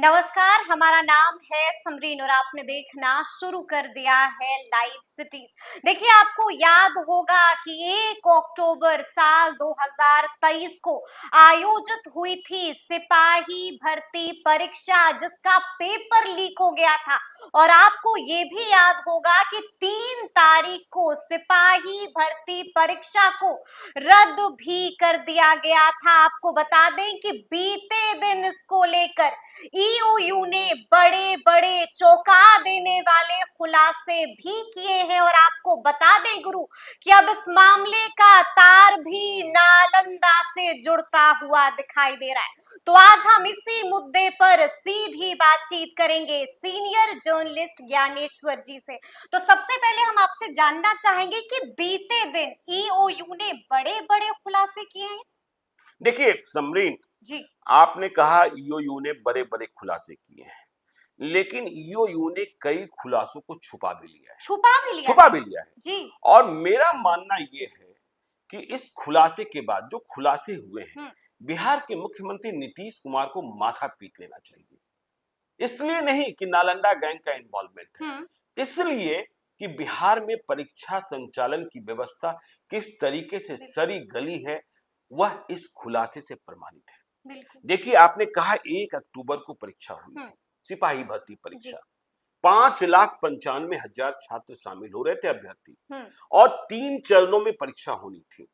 नमस्कार, हमारा नाम है समरीन और आपने देखना शुरू कर दिया है लाइव सिटीज। देखिए, आपको याद होगा कि 1 अक्टूबर साल 2023 को आयोजित हुई थी सिपाही भर्ती परीक्षा, जिसका पेपर लीक हो गया था। और आपको ये भी याद होगा कि 3 तारीख को सिपाही भर्ती परीक्षा को रद्द भी कर दिया गया था। आपको बता दें कि बीते दिन इसको लेकर ईओयू ने बड़े बड़े चौंका देने वाले खुलासे भी किए हैं। और आपको बता दें गुरु कि अब इस मामले का तार भी नालंदा से जुड़ता हुआ दिखाई दे रहा है। तो आज हम इसी मुद्दे पर सीधी बातचीत करेंगे सीनियर जर्नलिस्ट ज्ञानेश्वर जी से। तो सबसे पहले हम आपसे जानना चाहेंगे कि बीते दिन ईओयू ने बड़े बड़े खुलासे किए हैं। देखिए समरीन जी, आपने कहा ईओयू ने बड़े बड़े खुलासे किए हैं, लेकिन ईओयू ने कई खुलासों को छुपा भी लिया है। जी। और मेरा मानना यह है कि इस खुलासे के बाद जो खुलासे हुए हैं, बिहार के मुख्यमंत्री नीतीश कुमार को माथा पीट लेना चाहिए। इसलिए नहीं कि नालंदा गैंग का इन्वॉल्वमेंट है, इसलिए कि बिहार में परीक्षा संचालन की व्यवस्था किस तरीके से सरी गली है, वह इस खुलासे से प्रमाणित है। देखिए, आपने कहा 1 अक्टूबर को परीक्षा हुई थी, सिपाही भर्ती परीक्षा। 5,95,000 छात्र शामिल हो रहे थे, अभ्यर्थी, और 3 चरणों में परीक्षा होनी थी।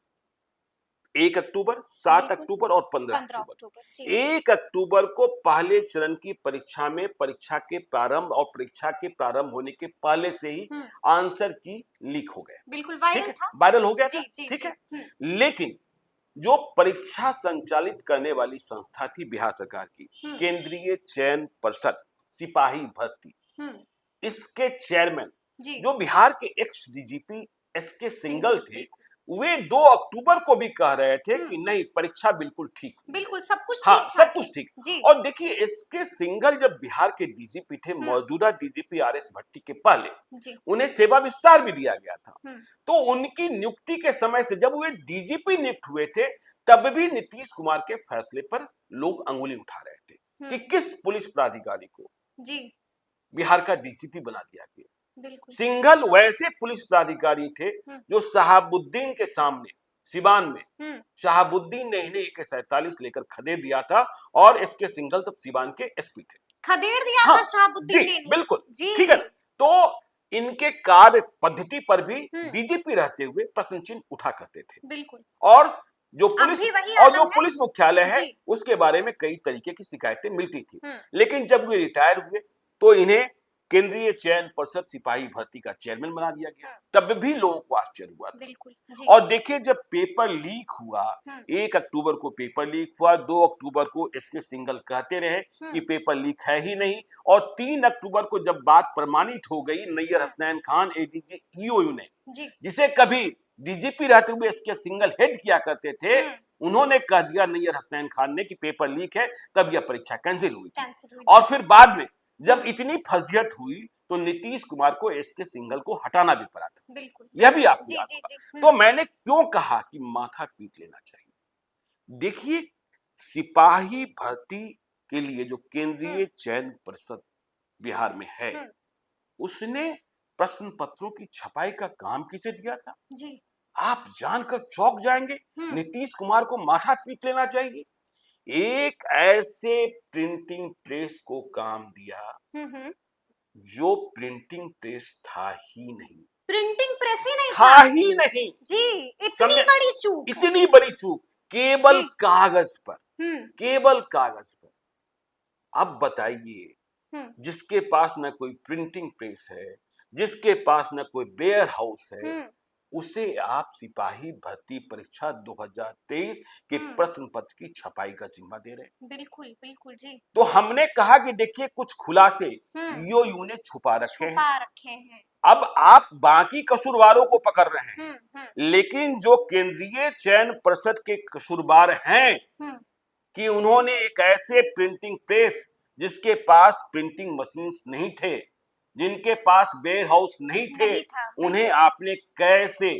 1 अक्टूबर, 7 अक्टूबर और 15 अक्टूबर। 1 अक्टूबर को पहले चरण की परीक्षा में परीक्षा के प्रारंभ होने के पहले से ही आंसर की लीक हो गए। बिल्कुल वायरल हो गया था। ठीक है। लेकिन जो परीक्षा संचालित करने वाली संस्था थी बिहार सरकार की, केंद्रीय चयन पर्षद सिपाही भर्ती, इसके चेयरमैन जो बिहार के एक्स डीजीपी एसके सिंघल थे, वे 2 अक्टूबर को भी कह रहे थे कि नहीं, परीक्षा बिल्कुल ठीक, बिल्कुल सब कुछ ठीक, हाँ सब कुछ ठीक। और देखिए, एसके सिंघल जब बिहार के डीजीपी थे, मौजूदा डीजीपी आरएस भट्टी के पहले, उन्हें सेवा विस्तार भी दिया गया था। तो उनकी नियुक्ति के समय से जब वे डीजीपी नियुक्त हुए थे, तब भी नीतीश कुमार के फैसले पर लोग अंगुली उठा रहे थे कि किस पुलिस प्राधिकारी को बिहार का डीजीपी बना दिया गया। सिंघल वैसे पुलिस प्राधिकारी थे जो शहाबुद्दीन के सामने सिवान में शहाबुद्दीन ने इन्हें AK-47 लेकर खदेड़ दिया था, और इसके सिंघल तब सिवान के एसपी थे। खदेड़ दिया था शहाबुद्दीन ने? बिल्कुल ठीक है। तो इनके कार्य पद्धति पर भी डीजीपी रहते हुए प्रश्न चिन्ह उठा करते थे। बिल्कुल। और जो पुलिस मुख्यालय है, उसके बारे में कई तरीके की शिकायतें मिलती थी। लेकिन जब वे रिटायर हुए तो इन्हें केंद्रीय चयन पर्षद सिपाही भर्ती का चेयरमैन बना दिया गया। तब भी लोगों को आश्चर्य हुआ था। और देखिए, जब पेपर लीक हुआ, 1 अक्टूबर को पेपर लीक हुआ, 2 अक्टूबर को एसके सिंघल कहते रहे कि पेपर लीक है ही नहीं, और 3 अक्टूबर को जब बात प्रमाणित हो गई, नैयर हसनैन खान एडीजी ईओयू ने, जिसे कभी डीजीपी रहते हुए एसके सिंघल हेड किया करते थे, उन्होंने कह दिया नैयर हसनैन खान ने कि पेपर लीक है, तब यह परीक्षा कैंसिल हुई थी। और फिर बाद में जब इतनी फजीहत हुई तो नीतीश कुमार को एसके सिंघल को हटाना भी पड़ा था। यह भी आपको याद होगा। तो मैंने क्यों कहा कि माथा पीट लेना चाहिए। देखिए, सिपाही भर्ती के लिए जो केंद्रीय चयन परिषद बिहार में है, उसने प्रश्न पत्रों की छपाई का काम किसे दिया था? आप जानकर चौंक जाएंगे। नीतीश कुमार को माथा पीट लेना चाहिए। एक ऐसे प्रिंटिंग प्रेस को काम दिया जो प्रिंटिंग प्रेस था ही नहीं। प्रिंटिंग प्रेस ही नहीं था ही नहीं जी। इतनी बड़ी चूक केवल कागज पर, केवल कागज पर। अब बताइए, जिसके पास न कोई प्रिंटिंग प्रेस है, जिसके पास न कोई वेयर हाउस है, उसे आप सिपाही भर्ती परीक्षा 2023 के प्रश्न पत्र की छपाई का जिम्मा दे रहे हैं। बिल्कुल जी। तो हमने कहा कि देखिए, कुछ खुलासे ईओयू ने छुपा रखे हैं। अब आप बाकी कसूरवारों को पकड़ रहे हैं, लेकिन जो केंद्रीय चयन परिषद के कसूरवार हैं कि उन्होंने एक ऐसे प्रिंटिंग प्रेस, जिसके पास प्रिंटिंग मशीन नहीं थे, जिनके पास वेयर हाउस नहीं थे, उन्हें आपने कैसे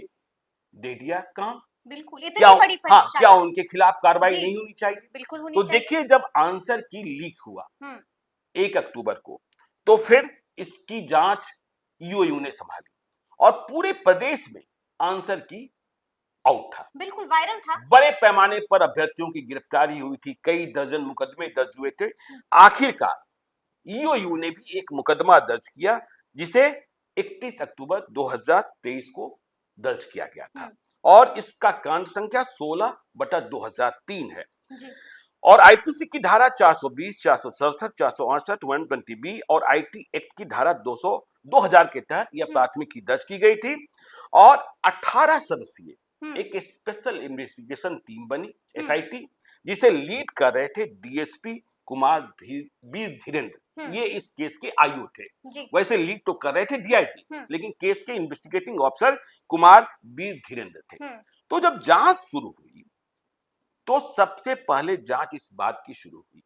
दे दिया काम? क्या उनके खिलाफ कार्रवाई नहीं होनी चाहिए? तो देखिए, जब आंसर की लीक हुआ, 1 अक्टूबर को। तो फिर इसकी जांच ईओयू ने संभाली और पूरे प्रदेश में आंसर की आउट था, बिल्कुल वायरल था। बड़े पैमाने पर अभ्यर्थियों की गिरफ्तारी हुई थी, कई दर्जन मुकदमे दर्ज हुए थे। आखिरकार ईओयू ने भी एक मुकदमा दर्ज किया जिसे 31 अक्टूबर 2023 को दर्ज किया गया था और इसका कांड संख्या 16/2003 है जी। और आईपीसी की धारा 420, 467, 468, 120B और आईटी एक्ट की धारा 2000 के तहत यह प्राथमिकी दर्ज की गई थी और 18 सदस्यीय एक स्पेशल इन्वेस्टिगेशन टीम बनी, एसआईटी, जिसे लीड कर रहे थे डीएसपी कुमार वीर धीरेन्द्र। ये इस केस के आईओ थे। वैसे लीड तो कर रहे थे डीआईजी, लेकिन केस के इन्वेस्टिगेटिंग ऑफिसर कुमार वीर धीरेन्द्र थे। तो जब जांच शुरू हुई तो सबसे पहले जांच इस बात की शुरू हुई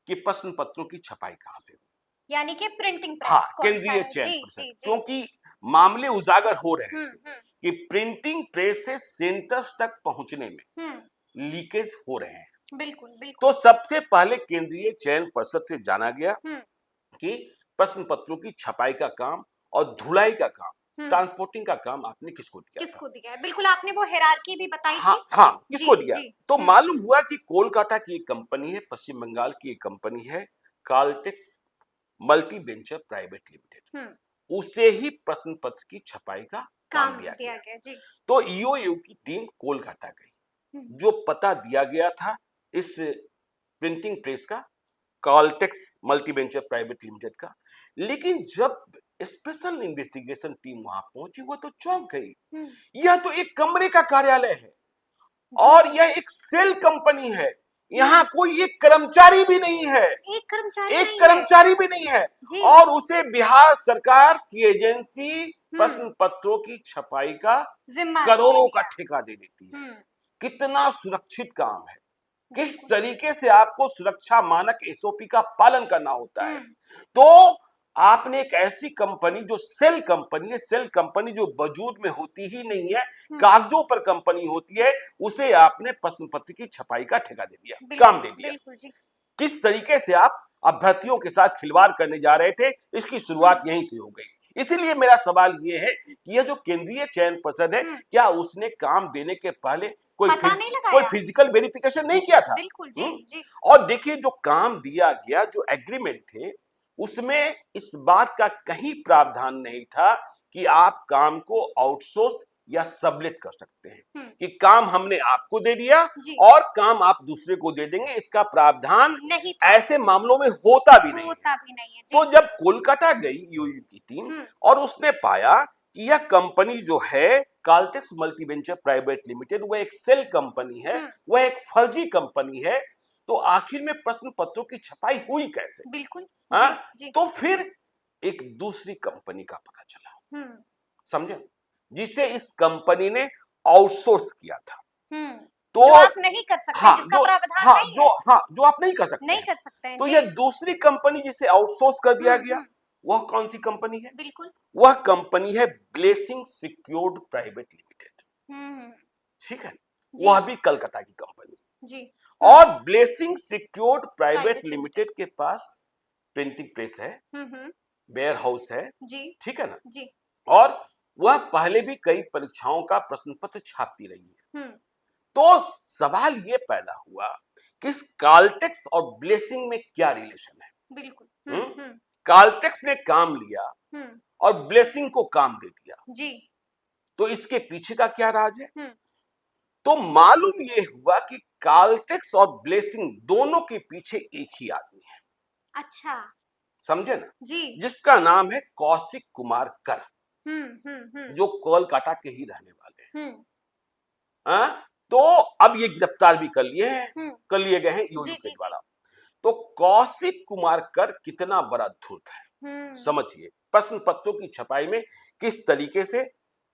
कि प्रश्न पत्रों की छपाई कहां से हुई, यानी कि प्रिंटिंग प्रेस। हाँ, केंद्रीय चयन पर्षद, क्योंकि मामले उजागर हो रहे हैं कि प्रिंटिंग प्रेस से सेंटर्स तक पहुंचने में लीकेज हो रहे हैं। बिल्कुल बिल्कुल। तो सबसे पहले केंद्रीय चयन पर्षद से जाना गया कि प्रश्न पत्रों की छपाई का काम और धुलाई का काम, ट्रांसपोर्टिंग का काम आपने किसको दिया है। बिल्कुल, आपने वो हायरार्की भी बताई हाँ, थी। हाँ, किसको दिया? तो मालूम हुआ कि कोलकाता की एक कंपनी है, पश्चिम बंगाल की एक कंपनी है, काल्टेक्स मल्टी वेंचर प्राइवेट लिमिटेड, उसे ही प्रश्न पत्र की छपाई का काम दिया गया। जी। तो ईओयू की टीम कोलकाता गई, जो पता दिया गया था इस प्रिंटिंग प्रेस का, काल्टेक्स मल्टी वेंचर प्राइवेट लिमिटेड का, लेकिन जब स्पेशल इन्वेस्टिगेशन टीम वहां पहुंची वो तो चौंक गई। यह तो एक कमरे का कार्यालय है और यह एक सेल कंपनी है, यहाँ कोई एक कर्मचारी भी नहीं है, एक कर्मचारी भी नहीं है और उसे बिहार सरकार की एजेंसी प्रश्न पत्रों की छपाई का करोड़ों का ठेका दे देती है। कितना सुरक्षित काम है, किस तरीके से आपको सुरक्षा मानक एसओपी का पालन करना होता है। तो आपने एक ऐसी कंपनी जो सेल कंपनी है, सेल कंपनी जो वजूद में होती ही नहीं है, कागजों पर कंपनी होती है, उसे आपने प्रश्न पत्र की छपाई का ठेका दे दिया, काम दे दिया। किस तरीके से आप अभ्यर्थियों के साथ खिलवाड़ करने जा रहे थे, इसकी शुरुआत यहीं से हो गई। इसीलिए मेरा सवाल यह है कि यह जो केंद्रीय चयन पर्षद है, क्या उसने काम देने के पहले कोई फिजिकल वेरिफिकेशन नहीं किया था? बिल्कुल जी। और देखिए, जो काम दिया गया, जो एग्रीमेंट थे, उसमें इस बात का कहीं प्रावधान नहीं था कि आप काम को आउटसोर्स या सबलेट कर सकते हैं, कि काम हमने आपको दे दिया और काम आप दूसरे को दे देंगे, इसका प्रावधान ऐसे मामलों में होता भी नहीं है। तो जब कोलकाता गई ईओयू की टीम और उसने पाया कि यह कंपनी जो है काल्टेक्स मल्टी वेंचर प्राइवेट लिमिटेड, वह एक सेल कंपनी है, वह एक फर्जी कंपनी है, तो आखिर में प्रश्न पत्रों की छपाई हुई कैसे? बिल्कुल। जी। तो फिर एक दूसरी कंपनी का पता चला, समझे, जिसे इस कंपनी ने आउटसोर्स किया था। तो जो आप नहीं कर सकते, जिसका प्रावधान नहीं है। जो आप नहीं कर सकते हैं। तो यह दूसरी कंपनी जिसे आउटसोर्स कर दिया गया, वह कौन सी कंपनी है? बिल्कुल, वह कंपनी है ब्लेसिंग सिक्योर्ड प्राइवेट लिमिटेड। ठीक है, वह भी कलकत्ता की कंपनी जी। और ब्लेसिंग सिक्योर्ड प्राइवेट लिमिटेड के पास प्रिंटिंग प्रेस है, वेयर हाउस है, ठीक है ना जी। और वह पहले भी कई परीक्षाओं का प्रश्न पत्र छापती रही है। तो सवाल यह पैदा हुआ कि काल्टेक्स और ब्लेसिंग में क्या रिलेशन है? बिल्कुल। काल्टेक्स ने काम लिया और ब्लेसिंग को काम दे दिया जी। तो इसके पीछे का क्या राज है? तो मालूम यह हुआ कि काल्टेक्स और ब्लेसिंग दोनों के पीछे एक ही आदमी है। अच्छा, समझे ना जी। जिसका नाम है कौशिक कुमार कर, जो कोलकाता के ही रहने वाले हैं। तो अब ये गिरफ्तार भी कर लिए गए हैं ईओयू के द्वारा। तो कौशिक कुमार कर कितना बड़ा धूर्त है, समझिए प्रश्न पत्रों की छपाई में किस तरीके से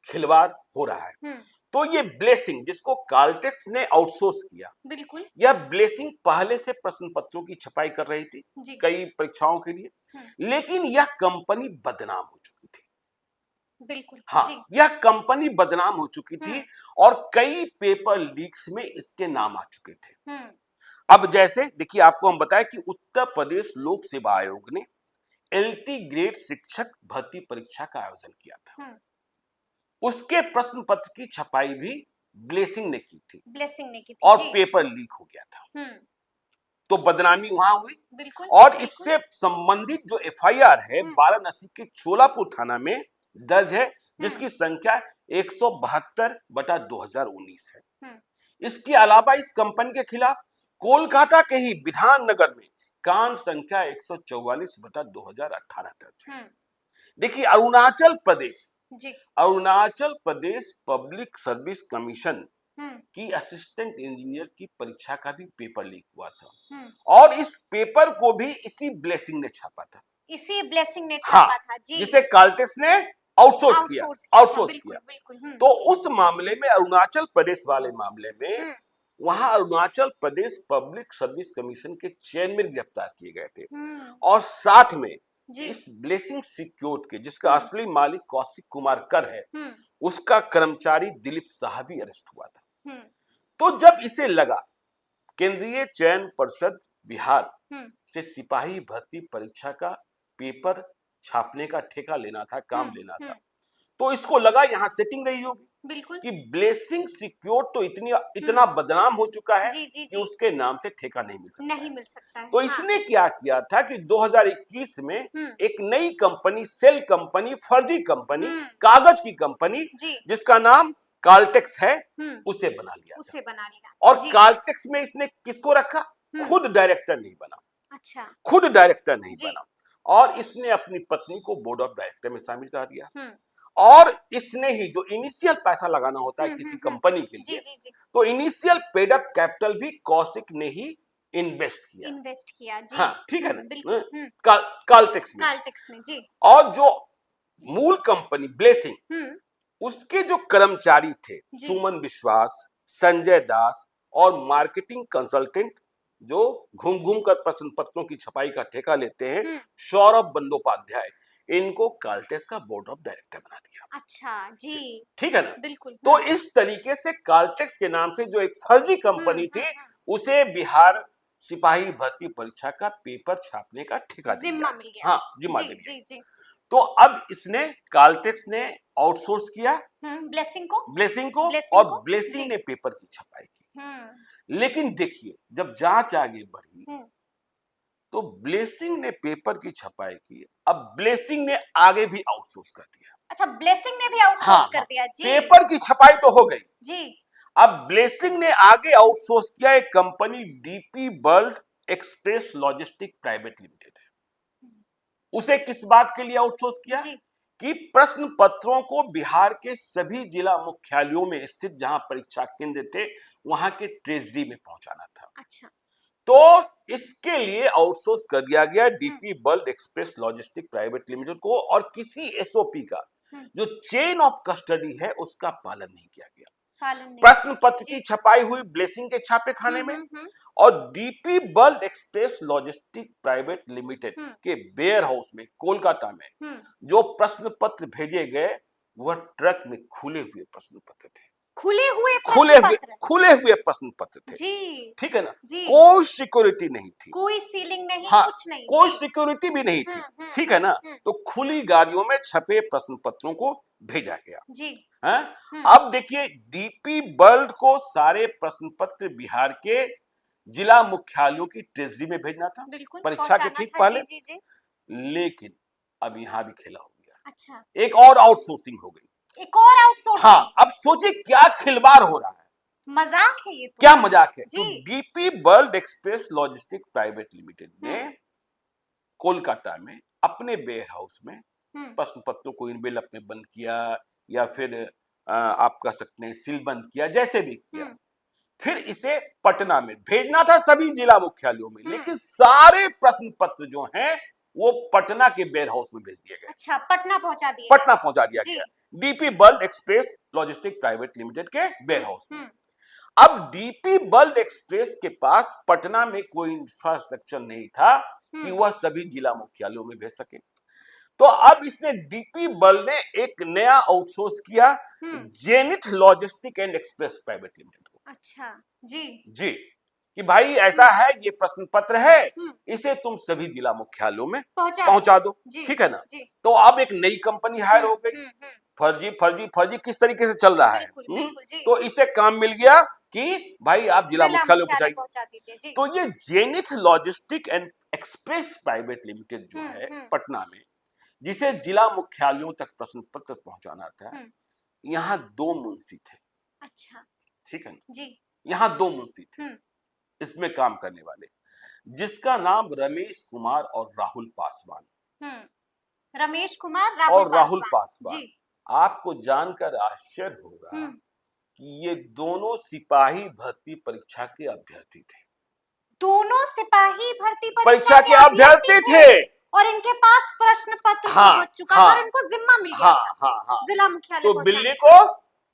खिलवाड़ हो रहा है। तो ये ब्लेसिंग, जिसको काल्टेक्स ने आउटसोर्स किया, बिल्कुल, यह ब्लेसिंग पहले से प्रश्न पत्रों की छपाई कर रही थी कई परीक्षाओं के लिए, लेकिन यह कंपनी बदनाम हो चुकी थी। बिल्कुल, हाँ, यह कंपनी बदनाम हो चुकी थी और कई पेपर लीक्स में इसके नाम आ चुके थे। अब जैसे देखिए, आपको हम बताएं कि उत्तर प्रदेश लोक सेवा आयोग ने एलटी ग्रेड शिक्षक भर्ती परीक्षा का आयोजन किया था। उसके प्रश्न पत्र की छपाई भी ब्लेसिंग ने की थी। और पेपर लीक हो गया था। तो बदनामी वहां हुई। बिल्कुल, और बिल्कुल। इससे संबंधित जो एफआईआर है वाराणसी के चोलापुर थाना में दर्ज है, जिसकी संख्या 172/2019 है। इसके अलावा इस कंपनी के खिलाफ कोलकाता के ही विधाननगर में कांड संख्या 144/2018 दर्ज है। देखिए, Arunachal Pradesh public service commission की असिस्टेंट इंजीनियर की परीक्षा का भी पेपर लीक हुआ था। और इस पेपर को भी इसी ब्लेसिंग ने छापा था। हाँ, जी। जिसे काल्टेक्स ने आउटसोर्स किया। तो उस मामले में, अरुणाचल प्रदेश वाले मामले में, वहां Arunachal Pradesh public service commission के चेयरमैन गिरफ्तार किए गए थे। और साथ में इस ब्लेसिंग सिक्योर्ड के, जिसका असली मालिक कौशिक कुमार कर है, उसका कर्मचारी दिलीप शाह भी अरेस्ट हुआ था। तो जब इसे लगा केंद्रीय चयन पर्षद बिहार से सिपाही भर्ती परीक्षा का पेपर छापने का ठेका लेना था, काम लेना था, तो इसको लगा यहां सेटिंग रही होगी। बिल्कुल। कि ब्लेसिंग सिक्योर्ड तो इतना बदनाम हो चुका है कि उसके नाम से ठेका नहीं मिल सकता है। तो इसने क्या किया था कि 2021 में एक नई कंपनी, सेल कंपनी, फर्जी कंपनी, कागज की कंपनी, जिसका नाम काल्टेक्स है, उसे बना लिया। और काल्टेक्स में इसने किसको रखा? खुद डायरेक्टर नहीं बना। अच्छा। खुद डायरेक्टर नहीं बना। और इसने अपनी पत्नी को बोर्ड ऑफ डायरेक्टर में शामिल कर दिया। और इसने ही जो इनिशियल पैसा लगाना होता है किसी कंपनी के लिए, तो इनिशियल पेड अप कैपिटल भी कौशिक ने ही इन्वेस्ट किया। जी। हाँ, ठीक है ना। काल्टेक्स में जी। और जो मूल कंपनी ब्लेसिंग, उसके जो कर्मचारी थे, सुमन विश्वास, संजय दास और मार्केटिंग कंसल्टेंट, जो घूम घूम कर प्रश्न पत्रों की छपाई का ठेका लेते हैं, सौरभ बंदोपाध्याय, इनको काल्टेक्स का बोर्ड ऑफ डायरेक्टर बना दिया। अच्छा, जी। ठीक है ना। बिल्कुल। तो इस तरीके से काल्टेक्स के नाम से जो एक फर्जी कंपनी थी, उसे बिहार सिपाही भर्ती परीक्षा का पेपर छापने का ठेका जिम्मा मिल गया। हाँ, जिम्मा मिल गया। जी। तो अब इसने, काल्टेक्स ने आउटसोर्स किया ब्लेसिंग को और ब्लेसिंग ने पेपर की छपाई की। लेकिन देखिए, जब जांच आगे बढ़ी तो ब्लेसिंग ने पेपर की छपाई की। अब ब्लेसिंग ने आगे भी आउटसोर्स कर दिया। अच्छा, ब्लेसिंग ने भी आउटसोर्स कर दिया। जी। पेपर की छपाई तो हो गई। जी। अब ब्लेसिंग ने आगे आउटसोर्स किया एक company, DP world express logistic private limited है। उसे किस बात के लिए आउटसोर्स किया? कि प्रश्न पत्रों को बिहार के सभी जिला मुख्यालयों में स्थित जहां परीक्षा केंद्र थे, वहां के ट्रेजरी में पहुंचाना था। अच्छा। तो इसके लिए आउटसोर्स कर दिया गया DP world express logistic private limited को। और किसी एसओपी का जो चेन ऑफ कस्टडी है, उसका पालन नहीं किया गया। प्रश्न पत्र की छपाई हुई ब्लेसिंग के छापे खाने में, और DP world express logistic private limited के वेयर हाउस में कोलकाता में जो प्रश्न पत्र भेजे गए, वह ट्रक में खुले हुए प्रश्न पत्र थे। खुले हुए प्रश्न पत्र थे। जी। ठीक है ना। कोई सिक्योरिटी नहीं थी, कोई सीलिंग नहीं, हाँ, कुछ नहीं, कोई सिक्योरिटी भी नहीं थी। ठीक है ना। तो खुली गाड़ियों में छपे प्रश्न पत्रों को भेजा गया। जी। अब देखिए, डीपी वर्ल्ड को सारे प्रश्न पत्र बिहार के जिला मुख्यालयों की ट्रेजरी में भेजना था, परीक्षा के ठीक पहले। लेकिन अब यहां भी खेला हो गया। अच्छा। एक और आउटसोर्सिंग हो गई। हाँ, अब सोचिए क्या खिलवाड़ हो रहा है। मजाक है ये तो। क्या मजाक है। तो DP world express logistic private limited ने कोलकाता में अपने वेयर हाउस में प्रश्न पत्रों को इनवेलप में बंद किया, या फिर आप कह सकते हैं सील बंद किया, जैसे भी किया। फिर इसे पटना में भेजना था सभी जिला मुख्यालयों में, लेकिन सारे प्रश्न पत्र जो हैं वो पटना के वेयर हाउस में भेज दिए गए। अच्छा, पटना पहुंचा दिया गया DP world express logistic private limited के वेयर हाउस में। अब डीपी वर्ल्ड एक्सप्रेस के पास पटना में कोई इंफ्रास्ट्रक्चर नहीं था कि वह सभी जिला मुख्यालयों में भेज सके। तो अब इसने, डीपी वर्ल्ड ने एक नया आउटसोर्स किया zenith logistic and express private limited को। अच्छा। जी। कि भाई ऐसा है, ये प्रश्न पत्र है, इसे तुम सभी जिला मुख्यालयों में पहुंचा दो, ठीक है ना। तो अब एक नई कंपनी हायर हो गई, फर्जी फर्जी फर्जी किस तरीके से चल रहा है, तो इसे काम मिल गया कि भाई आप जिला मुख्यालय पहुंचा दीजिए। तो ये zenith logistic and express private limited जो है पटना में, जिसे जिला मुख्यालयों तक प्रश्न पत्र पहुंचाना था, यहाँ 2 मुंशी थे। अच्छा, ठीक है ना जी। यहाँ 2 मुंशी थे इसमें काम करने वाले, जिसका नाम रमेश कुमार और राहुल पासवान। रमेश कुमार और राहुल पासवान। आपको जानकर आश्चर्य होगा कि ये दोनों सिपाही भर्ती परीक्षा के अभ्यर्थी थे। दोनों सिपाही भर्ती परीक्षा के अभ्यर्थी थे और इनके पास प्रश्न पत्र पहुंच चुका और इनको जिम्मा मिल गया जिला मुख्यालय। तो बिल्ली को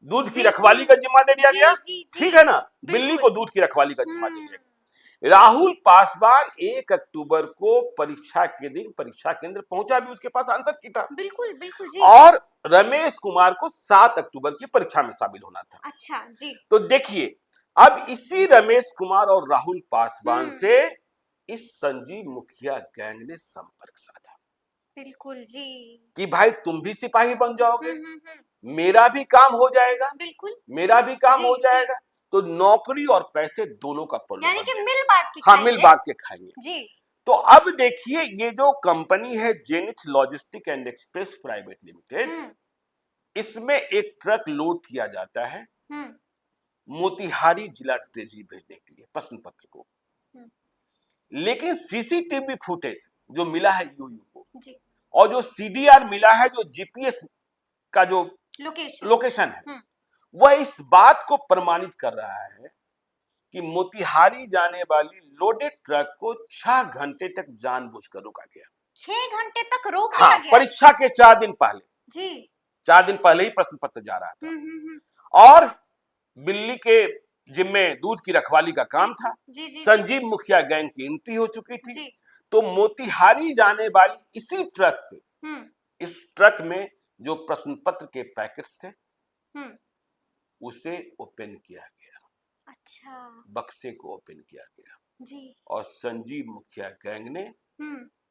दूध की रखवाली का जिम्मा दे दिया गया, ठीक है ना, बिल्ली को दूध की रखवाली का जिम्मा दे दिया गया। राहुल पासवान 1 अक्टूबर को परीक्षा के दिन परीक्षा केंद्र पहुंचा, भी उसके पास आंसर की था। बिल्कुल बिल्कुल जी। और रमेश कुमार को 7 अक्टूबर की परीक्षा में शामिल होना था। अच्छा जी। तो देखिए, अब इसी रमेश कुमार और राहुल पासवान से इस संजीव मुखिया गैंग ने संपर्क साधा। बिल्कुल जी। कि भाई तुम भी सिपाही बन जाओगे, मेरा भी काम हो जाएगा, बिल्कुल मेरा भी काम हो जाएगा। तो नौकरी और पैसे दोनों का प्रलोभन, यानी कि मिल बांट के खाएंगे। मिल बांट के खाएंगे जी। तो अब देखिए, ये जो कंपनी है zenith logistic and express private limited, इसमें एक ट्रक लोड किया जाता है मोतिहारी जिला ट्रेजरी भेजने के लिए प्रश्न पत्र को। लेकिन सीसीटीवी फुटेज जो मिला है यूयू को जी, और जो सीडीआर मिला है, जो जीपीएस का जो लोकेशन है, वह इस बात को प्रमाणित कर रहा है कि मोतिहारी जाने वाली लोडेड ट्रक को 6 घंटे तक जानबूझकर रोका गया। 6 घंटे तक रोक दिया गया? परीक्षा के 4 दिन पहले जी, 4 दिन पहले ही प्रश्न पत्र जा रहा था। और बिल्ली के जिम्मे दूध की रखवाली का काम था। संजीव मुखिया गैंग की एंट्री हो चुकी थी। तो मोतिहारी जाने वाली इसी ट्रक से, इस ट्रक में जो प्रश्न पत्र के पैकेट्स थे, उसे ओपन किया गया। अच्छा, बक्से को ओपन किया गया जी। और संजीव मुखिया गैंग ने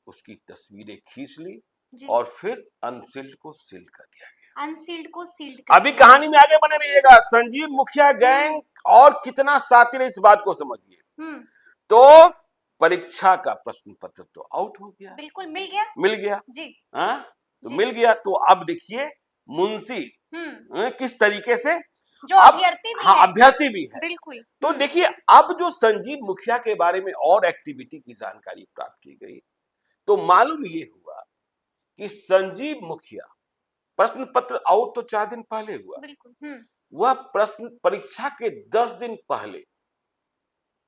उसकी तस्वीरें खींच ली और फिर अनसील्ड को सील कर दिया गया। अनसील्ड को सील्ड कर अभी कहानी में आगे बने रहिएगा। संजीव मुखिया गैंग और कितना शातिर है इस बात को समझिए। तो परीक्षा का प्रश्न पत्र तो आउट हो गया। बिल्कुल मिल गया जी। तो मिल गया। तो अब देखिए मुंशी किस तरीके से जो अभ्यर्थी भी है। अभ्यर्थी भी है। बिल्कुल। तो देखिए, अब जो संजीव मुखिया के बारे में और एक्टिविटी की जानकारी प्राप्त की गई, तो मालूम ये हुआ कि संजीव मुखिया प्रश्न पत्र आउट तो 4 दिन पहले हुआ। बिल्कुल। वह प्रश्न परीक्षा के 10 दिन पहले,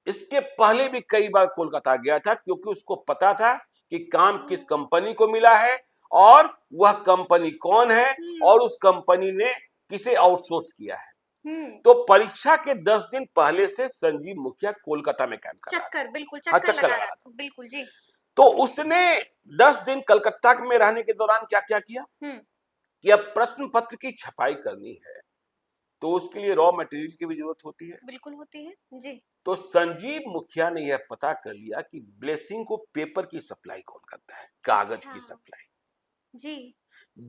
इसके पहले भी कई बार कोलकाता गया था, क्योंकि उसको पता था कि काम किस कंपनी को मिला है और वह कंपनी कौन है और उस कंपनी ने किसे आउटसोर्स किया है। तो परीक्षा के 10 दिन पहले से संजीव मुखिया कोलकाता में काम कर रहा था। बिल्कुल चक्कर लगा रहा था। बिल्कुल जी। तो उसने 10 दिन कलकत्ता में रहने के दौरान क्या क्या किया कि अब प्रश्न पत्र की छपाई करनी है, तो उसके लिए रॉ मटेरियल की भी जरूरत होती है। बिल्कुल होती है जी। तो संजीव मुखिया ने यह पता कर लिया कि ब्लेसिंग को पेपर की सप्लाई कौन करता है, कागज की सप्लाई जी।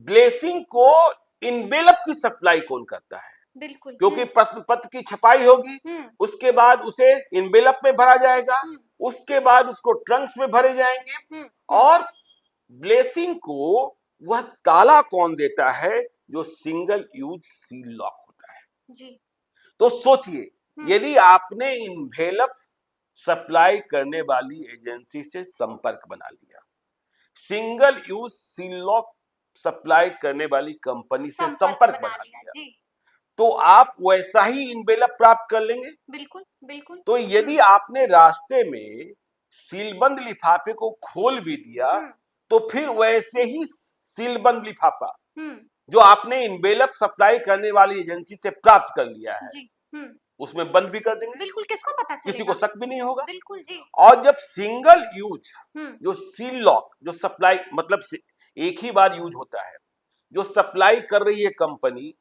ब्लेसिंग को इनवेलप की सप्लाई कौन करता है। बिल्कुल। क्योंकि प्रश्न पत्र की छपाई होगी, उसके बाद उसे इनवेलप में भरा जाएगा, उसके बाद उसको ट्रंक्स में भरे जाएंगे, और ब्लेसिंग को वह ताला कौन देता है जो सिंगल यूज सील लॉक होता है जी। तो सोचिए, यदि आपने इनवेलप सप्लाई करने वाली एजेंसी से संपर्क बना लिया, single use seal lock supply करने वाली कंपनी से संपर्क बना लिया जी, तो आप वैसा ही इनवेलप प्राप्त कर लेंगे। बिल्कुल बिल्कुल। तो यदि आपने रास्ते में सीलबंद लिफाफे को खोल भी दिया, तो फिर वैसे ही सीलबंद लिफाफा जो आपने इनवेलप सप्लाई करने वाली एजेंसी से प्राप्त कर लिया है जी, उसमें बंद भी कर देंगे। बिल्कुल, किसको पता चलेगा? किसी को शक भी नहीं होगा। बिल्कुल जी। और जब सिंगल यूज जो सील लॉक जो सप्लाई मतलब एक ही बार यूज होता है, जो सप्लाई कर रही है कंपनी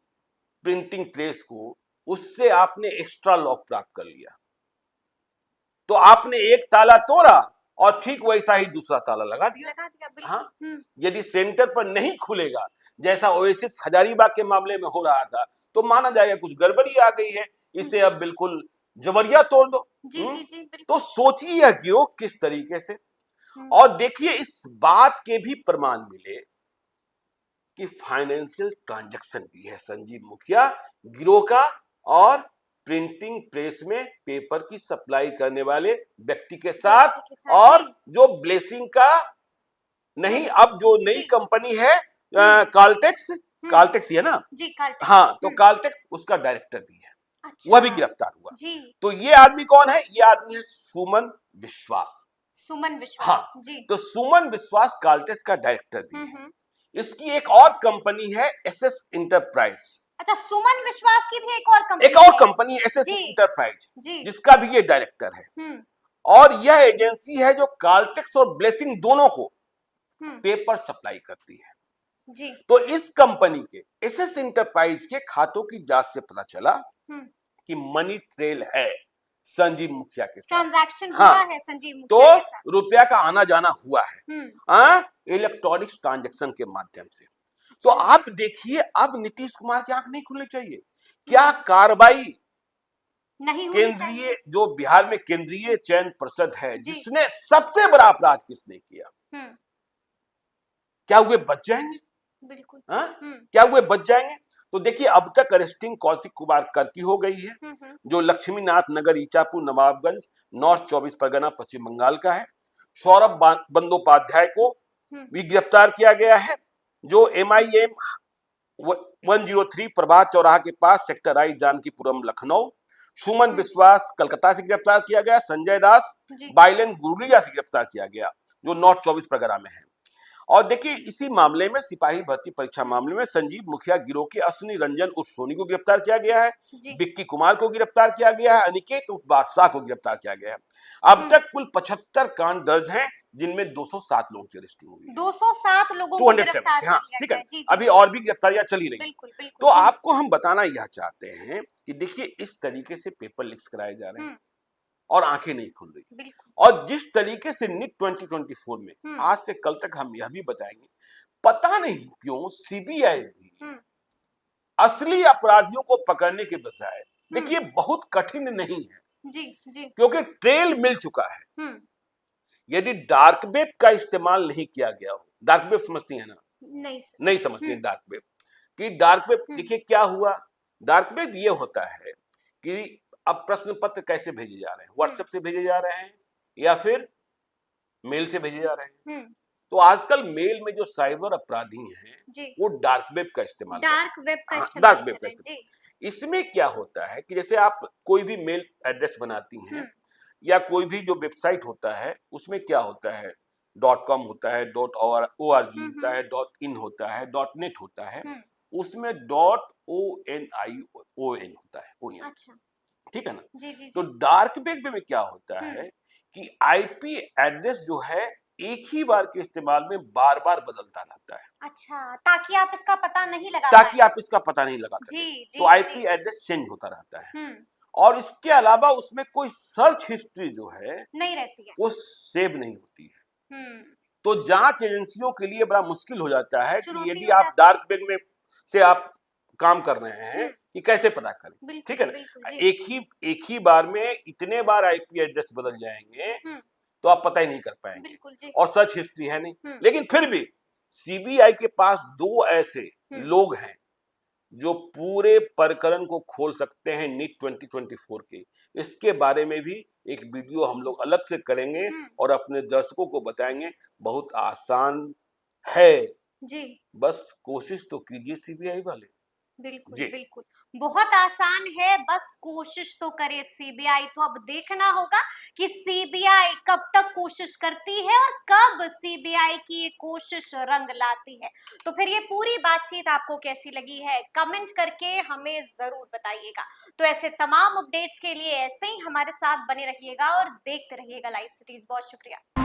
प्रिंटिंग प्रेस को, उससे आपने एक्स्ट्रा लॉक प्राप्त कर लिया, तो आपने एक ताला तोड़ा और ठीक वैसा ही दूसरा ताला लगा दिया। हाँ, यदि सेंटर पर नहीं खुलेगा, जैसा ओएसिस हजारीबाग के मामले में हो रहा था, तो माना जाएगा कुछ गड़बड़ी आ गई है, इसे अब बिल्कुल जबरिया तोड़ दो। जी, तो सोचिए यह गिरोह किस तरीके से, और देखिए इस बात के भी प्रमाण मिले कि फाइनेंशियल ट्रांजैक्शन भी है संजीव मुखिया गिरोह का, और प्रिंटिंग प्रेस में पेपर की सप्लाई करने वाले व्यक्ति के साथ, और जो ब्लेसिंग का नहीं, अब जो नई कंपनी है काल्टेक्स, काल्टेक्स है ना जी, काल्टेक्स। हाँ, तो काल्टेक्स उसका डायरेक्टर भी है। अच्छा, वह भी गिरफ्तार हुआ जी। तो ये आदमी कौन है? ये आदमी है सुमन विश्वास। सुमन विश्वास, हाँ, जी। तो सुमन विश्वास काल्टेक्स का डायरेक्टर भी है। इसकी एक और कंपनी है एसएस इंटरप्राइज। अच्छा, सुमन विश्वास की भी एक और कंपनी है एसएस इंटरप्राइज, जी, जिसका भी ये डायरेक्टर है। और यह एजेंसी है जो काल्टेक्स और ब्लेसिंग दोनों को पेपर सप्लाई करती है। जी। तो इस कंपनी के एसएस इंटरप्राइज के खातों की जांच से पता चला कि मनी ट्रेल है संजीव मुखिया के साथ, ट्रांजैक्शन हुआ है संजीव मुखिया तो के साथ। रुपया का आना जाना हुआ है इलेक्ट्रॉनिक ट्रांजैक्शन के माध्यम से। तो आप देखिए, अब नीतीश कुमार की आंख नहीं खुलनी चाहिए। क्या कार्रवाई नहीं केंद्रीय, जो बिहार में केंद्रीय चयन पर्षद है, जिसने सबसे बड़ा अपराध किसने किया, क्या हुए बच जाएंगे? बिल्कुल। क्या हुए बच जाएंगे? तो देखिए, अब तक अरेस्टिंग कौशिक कुमार कर की हो गई है, जो लक्ष्मीनाथ नगर, ईचापुर, नवाबगंज, नॉर्थ 24 परगना, पश्चिम बंगाल का है। सौरभ बंदोपाध्याय को भी गिरफ्तार किया गया है, जो MIM 103 प्रभात चौराहा के पास सेक्टर आई, जानकीपुरम, लखनऊ। सुमन विश्वास कलकत्ता से गिरफ्तार किया गया। संजय दास बाइलेन गुरुलिया से गिरफ्तार किया गया, जो नॉर्थ 24 परगना में है। और देखिए, इसी मामले में सिपाही भर्ती परीक्षा मामले में संजीव मुखिया गिरोह के अश्विनी रंजन उर्फ सोनी को गिरफ्तार किया गया है, विक्की कुमार को गिरफ्तार किया गया है, अनिकेत उर्फ बादशाह को गिरफ्तार किया गया है। अब तक कुल 75 कांड दर्ज हैं, जिनमें 207 लोगों की अरेस्टिंग हुई है। 207 लोगों को गिरफ्तार किया गया। ठीक है, अभी और भी गिरफ्तारियां चली रही। तो आपको हम बताना यह चाहते हैं कि देखिए, इस तरीके से पेपर लीक्स कराए जा रहे हैं और आंखें नहीं खुल रही। और जिस तरीके से नीट 2024 में आज से कल तक हम यह भी बताएंगे, पता नहीं क्यों सीबीआई भी असली अपराधियों को पकड़ने के बजाय, देखिए बहुत कठिन नहीं है जी, क्योंकि ट्रेल मिल चुका है। यदि डार्क वेब का इस्तेमाल नहीं किया गया हो, डार्क वेब समझती है ना? नहीं समझती है डार्क वेब कि डार्क वेब, देखिए क्या हुआ। डार्क वेब ये होता है कि अब प्रश्न पत्र कैसे भेजे जा रहे हैं, व्हाट्सएप से भेजे जा रहे हैं या फिर मेल से भेजे जा रहे हैं। तो आजकल मेल में जो साइबर अपराधी हैं, वो डार्क वेब का इस्तेमाल डार्क वेब का इस्तेमाल। इसमें क्या होता है कि जैसे आप कोई भी मेल एड्रेस बनाती हैं या कोई भी जो वेबसाइट होता है, उसमें क्या होता है, .com होता है, .org होता है, .in होता है, .net होता है, उसमें .ONION होता है। अच्छा, ठीक है ना? जी। तो डार्क वेब में क्या होता है कि आईपी एड्रेस जो है एक ही बार के इस्तेमाल में बार बार बदलता रहता है। अच्छा, ताकि आप इसका पता नहीं लगा सकें। तो आईपी एड्रेस चेंज होता रहता है। और इसके अलावा उसमें कोई सर्च हिस्ट्री जो है नहीं रहती है, वो सेव नहीं होती है। तो जांच एजेंसियों के लिए बड़ा मुश्किल हो जाता है कि यदि आप डार्क वेब में से आप काम कर रहे हैं कि कैसे पता करें। ठीक है ना? एक ही बार में इतने बार आईपी एड्रेस बदल जाएंगे तो आप पता ही नहीं कर पाएंगे, और सर्च हिस्ट्री है नहीं। लेकिन फिर भी सीबीआई के पास 2 ऐसे लोग हैं जो पूरे प्रकरण को खोल सकते हैं नीट 2024 के। इसके बारे में भी एक वीडियो हम लोग अलग से करेंगे और अपने दर्शकों को बताएंगे। बहुत आसान है जी, बस कोशिश तो कीजिए सीबीआई वाले। बिल्कुल, बहुत आसान है, बस कोशिश तो करे सीबीआई। तो अब देखना होगा कि सीबीआई कब तक कोशिश करती है और कब सीबीआई की ये कोशिश रंग लाती है। तो फिर ये पूरी बातचीत आपको कैसी लगी है, कमेंट करके हमें जरूर बताइएगा। तो ऐसे तमाम अपडेट्स के लिए ऐसे ही हमारे साथ बने रहिएगा और देखते रहिएगा लाइव सिटीज। बहुत शुक्रिया।